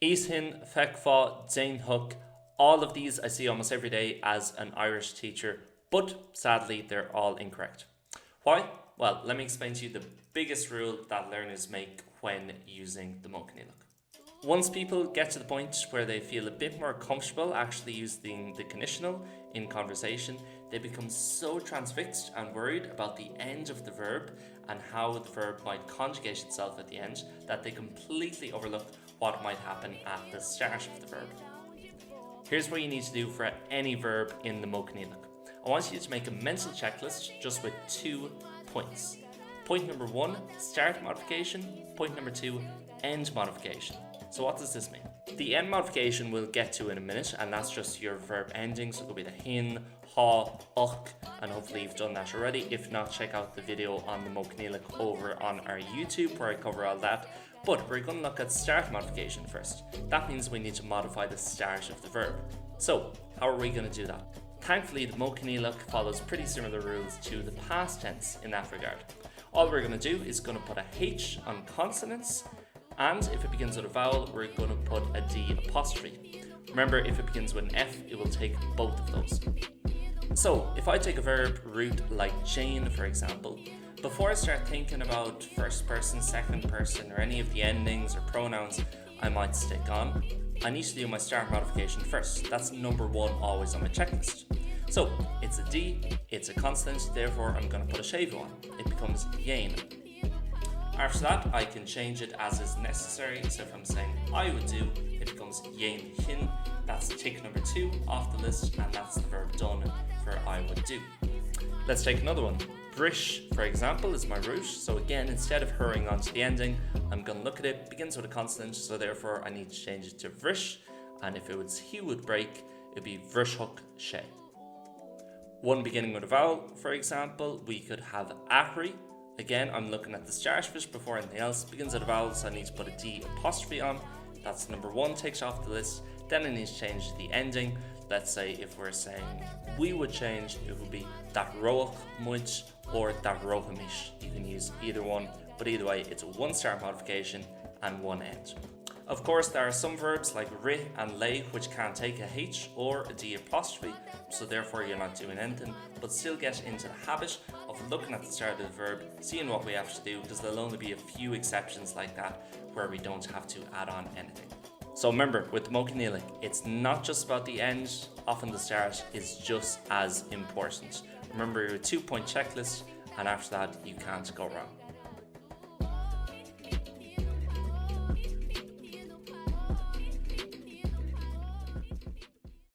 Ishin, fheicim, dainhook, all of these I see almost every day as an Irish teacher, but sadly they're all incorrect. Why? Well, let me explain to you the biggest rule that learners make when using the Modh Coinníollach. Once people get to the point where they feel a bit more comfortable actually using the conditional in conversation, they become so transfixed and worried about the end of the verb and how the verb might conjugate itself at the end that they completely overlook what might happen at the start of the verb. Here's what you need to do for any verb in the Modh Coinníollach. I want you to make a mental checklist just with 2 points. Point number 1, start modification. Point number 2, end modification. So what does this mean? The end modification we'll get to in a minute, and that's just your verb ending. So it'll be the hin, ha, och, and hopefully you've done that already. If not, check out the video on the Modh Coinníollach over on our YouTube where I cover all that. But we're going to look at start modification first. That means we need to modify the start of the verb. So how are we going to do that? Thankfully, the Modh Coinníollach follows pretty similar rules to the past tense in that regard. All we're going to do is going to put a H on consonants, and if it begins with a vowel, we're going to put a D apostrophe. Remember, if it begins with an F, it will take both of those. So, if I take a verb root like Jane, for example, before I start thinking about first person, second person, or any of the endings or pronouns I might stick on, I need to do my start modification first. That's number 1 always on my checklist. So, it's a D, it's a consonant, therefore I'm going to put a shavo on. It becomes Yane. After that, I can change it as is necessary. So if I'm saying I would do, it becomes Yane hin. That's tick number 2 off the list, and that's the verb done for I would do. Let's take another one. Brish, for example, is my root. So again, instead of hurrying on to the ending, I'm going to look at it. Begins with a consonant, so therefore I need to change it to vrish. And if it was he would break, it'd be vrishhook she. One beginning with a vowel, for example, we could have ahri. Again, I'm looking at the start of it before anything else. Begins with a vowel, so I need to put a D apostrophe on. That's number 1, takes off the list. Then I need to change the ending. Let's say if we're saying we would change, it would be that roach much or that rohamish. You can use either one, but either way, it's a 1 start modification and 1 end. Of course, there are some verbs like ri and lay which can't take a H or a D apostrophe, so therefore you're not doing anything, but still get into the habit of looking at the start of the verb, seeing what we have to do, because there'll only be a few exceptions like that where we don't have to add on anything. So remember, with the Modh Coinníollach, it's not just about the end, often the start is just as important. Remember your 2-point checklist, and after that you can't go wrong.